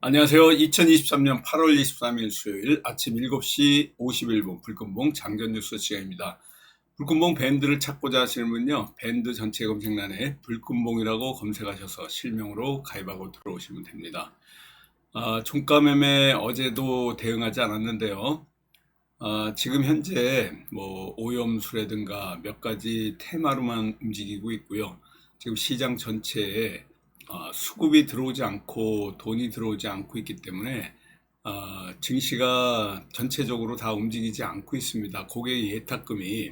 안녕하세요. 2023년 8월 23일 수요일 아침 7시 51분 불금봉 장전뉴스 시간입니다. 불금봉 밴드를 찾고자 하시는 분은요, 밴드 전체 검색란에 불금봉이라고 검색하셔서 실명으로 가입하고 들어오시면 됩니다. 종가 매매 어제도 대응하지 않았는데요. 지금 현재 오염수라든가 몇 가지 테마로만 움직이고 있고요. 지금 시장 전체에 수급이 들어오지 않고 돈이 들어오지 않고 있기 때문에 증시가 전체적으로 다 움직이지 않고 있습니다. 고객 예탁금이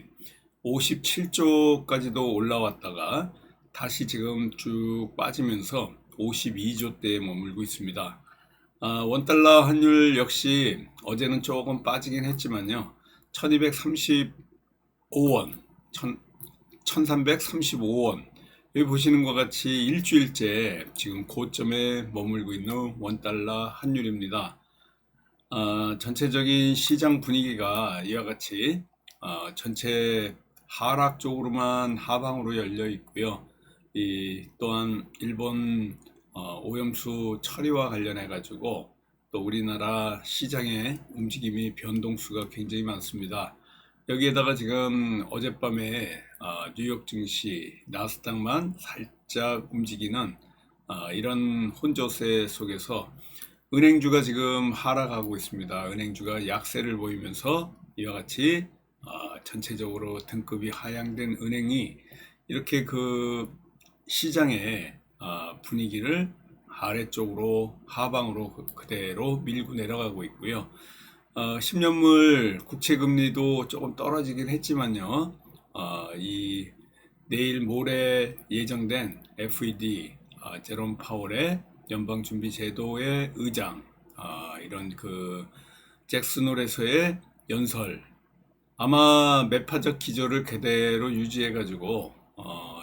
57조까지도 올라왔다가 다시 지금 쭉 빠지면서 52조대에 머물고 있습니다. 원달러 환율 역시 어제는 조금 빠지긴 했지만요. 1235원, 1335원. 여기 보시는 것 같이 일주일째 지금 고점에 머물고 있는 원달러 환율입니다. 전체적인 시장 분위기가 이와 같이 전체 하락 쪽으로만 하방으로 열려 있고요. 또한 일본 오염수 처리와 관련해 가지고 또 우리나라 시장의 움직임이 변동수가 굉장히 많습니다. 여기에다가 지금 어젯밤에 뉴욕 증시 나스닥만 살짝 움직이는 이런 혼조세 속에서 은행주가 지금 하락하고 있습니다. 은행주가 약세를 보이면서 이와 같이 전체적으로 등급이 하향된 은행이 이렇게 그 시장의 분위기를 아래쪽으로 하방으로 그대로 밀고 내려가고 있고요. 10년물 국채금리도 조금 떨어지긴 했지만요. 이 내일 모레 예정된 FED 제롬 파월의 연방준비제도의 의장 이런 그 잭슨홀에서의 연설 아마 매파적 기조를 그대로 유지해 가지고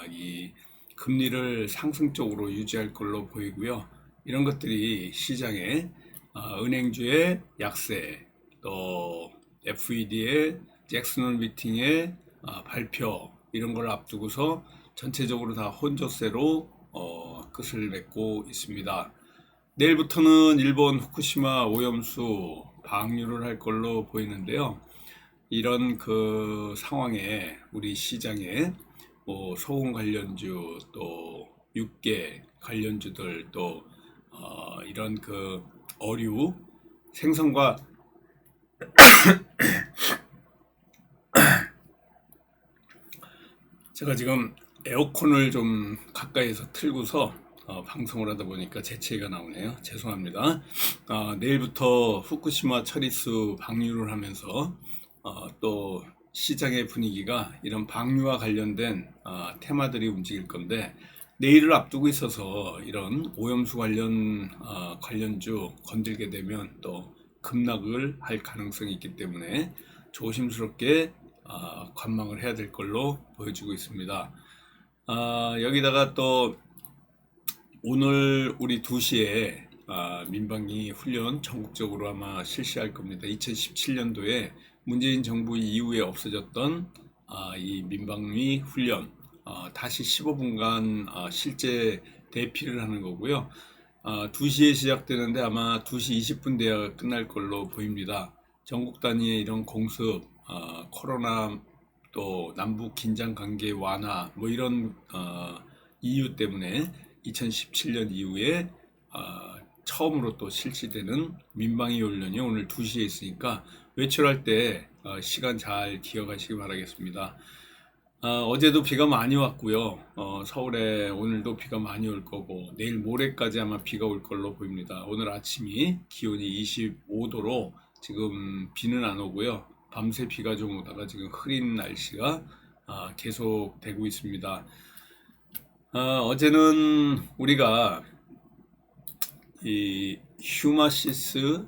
이 금리를 상승 쪽으로 유지할 걸로 보이고요. 이런 것들이 시장에 은행주의 약세 또 FED의 잭슨홀 미팅의 발표 이런 걸 앞두고서 전체적으로 다 혼조세로 끝을 맺고 있습니다. 내일부터는 일본 후쿠시마 오염수 방류를 할 걸로 보이는데요. 이런 그 상황에 우리 시장에 소금 관련주 또 육계 관련주들 또 이런 그 어류 생선과 제가 지금 에어컨을 좀 가까이서 틀고서 방송을 하다 보니까 재채기가 나오네요. 죄송합니다. 내일부터 후쿠시마 처리수 방류를 하면서 또 시장의 분위기가 이런 방류와 관련된 테마들이 움직일 건데 내일을 앞두고 있어서 이런 오염수 관련주 건들게 되면 또 급락을 할 가능성이 있기 때문에 조심스럽게 관망을 해야 될 걸로 보여지고 있습니다. 여기다가 또 오늘 우리 2시에 민방위 훈련 전국적으로 아마 실시할 겁니다. 2017년도에 문재인 정부 이후에 없어졌던 이 민방위 훈련 다시 15분간 실제 대피를 하는 거고요. 2시에 시작되는데 아마 2시 20분 돼야 끝날 걸로 보입니다. 전국 단위의 이런 공습, 코로나 또 남북 긴장 관계 완화 뭐 이런 이유 때문에 2017년 이후에 처음으로 또 실시되는 민방위 훈련이 오늘 2시에 있으니까 외출할 때 시간 잘 기억하시기 바라겠습니다. 어제도 비가 많이 왔고요. 서울에 오늘도 비가 많이 올 거고 내일 모레까지 아마 비가 올 걸로 보입니다. 오늘 아침이 기온이 25도로 지금 비는 안 오고요. 밤새 비가 좀 오다가 지금 흐린 날씨가 계속 되고 있습니다. 어제는 우리가 이 휴마시스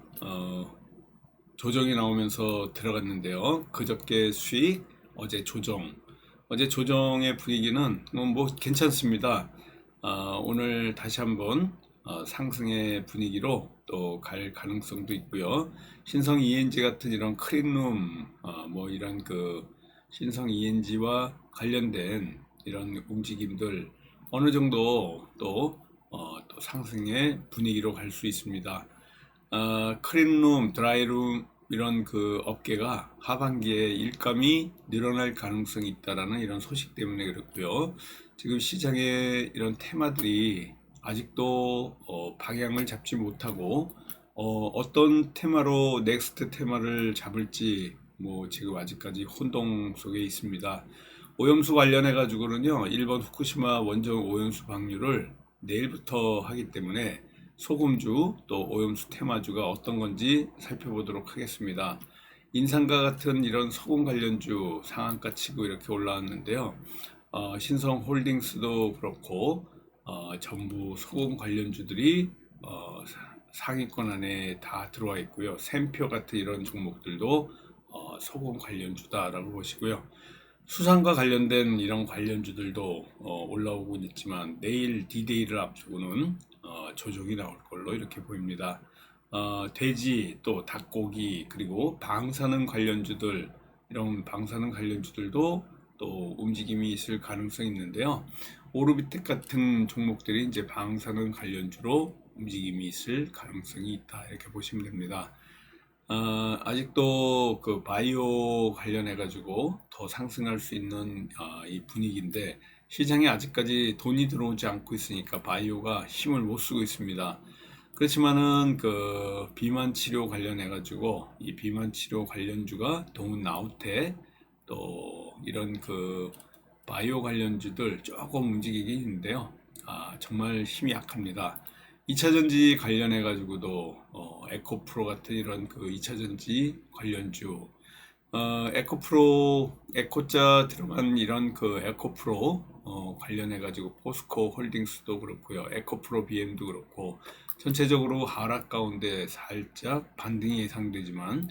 조정이 나오면서 들어갔는데요. 그저께 수익, 어제 조정. 어제 조정의 분위기는 뭐 괜찮습니다. 오늘 다시 한번 상승의 분위기로 또 갈 가능성도 있고요. 신성 ENG 같은 이런 클린룸, 뭐 이런 그 신성 ENG와 관련된 이런 움직임들 어느 정도 또 또 상승의 분위기로 갈 수 있습니다. 클린룸, 드라이룸 이런 그 업계가 하반기에 일감이 늘어날 가능성이 있다라는 이런 소식 때문에 그렇고요. 지금 시장의 이런 테마들이 아직도 방향을 잡지 못하고 어떤 테마로 넥스트 테마를 잡을지 뭐 지금 아직까지 혼동 속에 있습니다. 오염수 관련해 가지고는요, 일본 후쿠시마 원전 오염수 방류를 내일부터 하기 때문에 소금주 또 오염수 테마주가 어떤 건지 살펴보도록 하겠습니다. 인상과 같은 이런 소금 관련주 상한가 치고 이렇게 올라왔는데요. 신성홀딩스도 그렇고 전부 소금 관련주들이 상위권 안에 다 들어와 있고요. 샘표 같은 이런 종목들도 소금 관련주다라고 보시고요. 수산과 관련된 이런 관련주들도 올라오고 있지만 내일 D-Day를 앞두고는 조정이 나올 걸로 이렇게 보입니다. 돼지 또 닭고기 그리고 방사능 관련주들 이런 방사능 관련주들도 또 움직임이 있을 가능성이 있는데요. 오르비텍 같은 종목들이 이제 방사능 관련주로 움직임이 있을 가능성이 있다 이렇게 보시면 됩니다. 아직도 그 바이오 관련해 가지고 더 상승할 수 있는 이 분위기인데 시장에 아직까지 돈이 들어오지 않고 있으니까 바이오가 힘을 못 쓰고 있습니다. 그렇지만은 그 비만 치료 관련해 가지고 이 비만 치료 관련주가 동은 나우테 또 이런 그 바이오 관련주들 조금 움직이긴 있는데요. 정말 힘이 약합니다. 2차전지 관련해 가지고도 에코프로 같은 이런 그 2차전지 관련주 에코프로 에코자 들어간 이런 그 에코프로 관련해 가지고 포스코 홀딩스도 그렇고요. 에코프로 BM도 그렇고 전체적으로 하락 가운데 살짝 반등이 예상되지만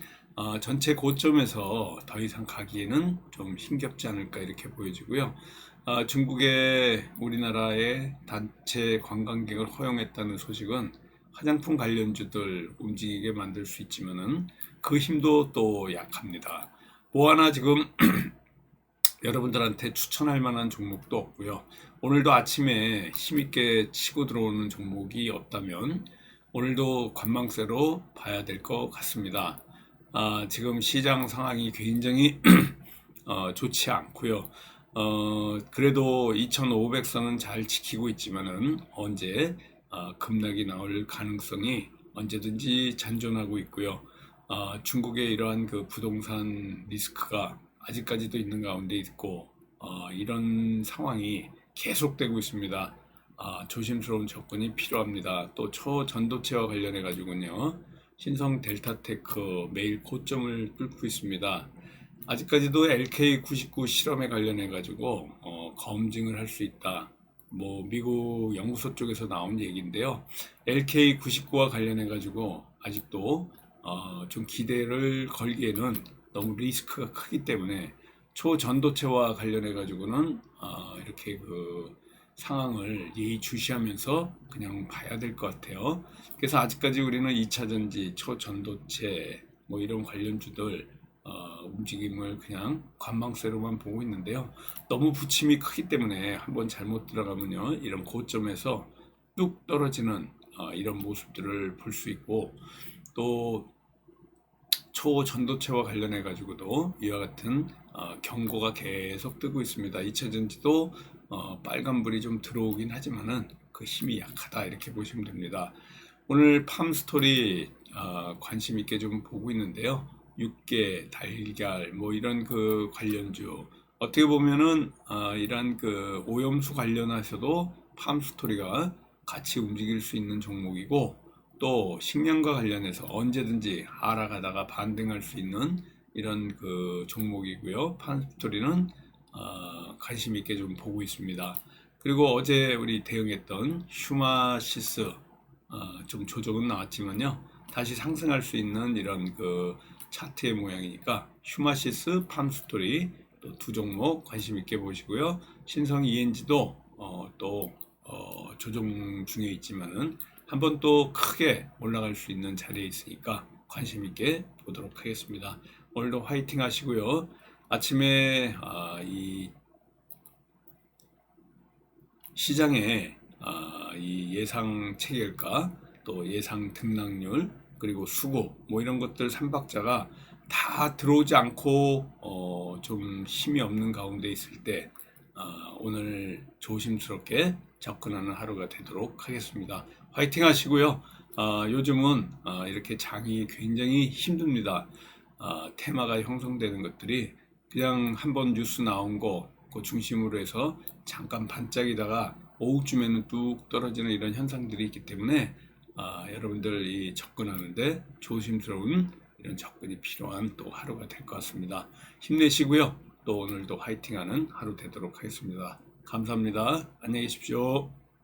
전체 고점에서 더 이상 가기에는 좀 힘겹지 않을까 이렇게 보여지고요. 중국의 우리나라의 단체 관광객을 허용했다는 소식은 화장품 관련주들 움직이게 만들 수 있지만은 그 힘도 또 약합니다. 뭐 하나 지금 여러분들한테 추천할 만한 종목도 없고요. 오늘도 아침에 힘있게 치고 들어오는 종목이 없다면 오늘도 관망세로 봐야 될 것 같습니다. 지금 시장 상황이 굉장히 좋지 않고요. 그래도 2,500선은 잘 지키고 있지만은 언제 급락이 나올 가능성이 언제든지 잔존하고 있고요. 중국의 이러한 그 부동산 리스크가 아직까지도 있는 가운데 있고 이런 상황이 계속되고 있습니다. 조심스러운 접근이 필요합니다. 또 초전도체와 관련해 가지고는요. 신성 델타테크 매일 고점을 뚫고 있습니다. 아직까지도 LK99 실험에 관련해 가지고 검증을 할 수 있다. 뭐 미국 연구소 쪽에서 나온 얘기인데요. LK99와 관련해 가지고 아직도 좀 기대를 걸기에는 너무 리스크가 크기 때문에 초전도체와 관련해 가지고는 이렇게 그 상황을 예의주시하면서 그냥 봐야 될 것 같아요. 그래서 아직까지 우리는 2차전지, 초전도체 뭐 이런 관련주들 움직임을 그냥 관망세로만 보고 있는데요. 너무 부침이 크기 때문에 한번 잘못 들어가면요, 이런 고점에서 뚝 떨어지는 이런 모습들을 볼 수 있고 또 초전도체와 관련해 가지고도 이와 같은 경고가 계속 뜨고 있습니다. 2차전지도 빨간불이 좀 들어오긴 하지만은 그 힘이 약하다 이렇게 보시면 됩니다. 오늘 팜스토리 관심 있게 좀 보고 있는데요. 육개, 달걀 뭐 이런 그 관련주 어떻게 보면은 이런 그 오염수 관련해서도 팜스토리가 같이 움직일 수 있는 종목이고 또 식량과 관련해서 언제든지 하락하다가 반등할 수 있는 이런 그 종목이고요. 팜스토리는 관심 있게 좀 보고 있습니다. 그리고 어제 우리 대응했던 휴마시스 좀 조정은 나왔지만요. 다시 상승할 수 있는 이런 그 차트의 모양이니까 휴마시스, 팜스토리 또 두 종목 관심 있게 보시고요. 신성 ENG도 또 조정 중에 있지만은 한번 또 크게 올라갈 수 있는 자리에 있으니까 관심 있게 보도록 하겠습니다. 오늘도 화이팅 하시고요. 아침에 이 시장에 이 예상 체결가, 또 예상 등락률, 그리고 수고 뭐 이런 것들 3박자가 다 들어오지 않고 좀 힘이 없는 가운데 있을 때 오늘 조심스럽게 접근하는 하루가 되도록 하겠습니다. 화이팅 하시고요. 요즘은 이렇게 장이 굉장히 힘듭니다. 테마가 형성되는 것들이 그냥 한번 뉴스 나온 거 그 중심으로 해서 잠깐 반짝이다가 오후쯤에는 뚝 떨어지는 이런 현상들이 있기 때문에 여러분들이 접근하는데 조심스러운 이런 접근이 필요한 또 하루가 될 것 같습니다. 힘내시고요. 또 오늘도 화이팅하는 하루 되도록 하겠습니다. 감사합니다. 안녕히 계십시오.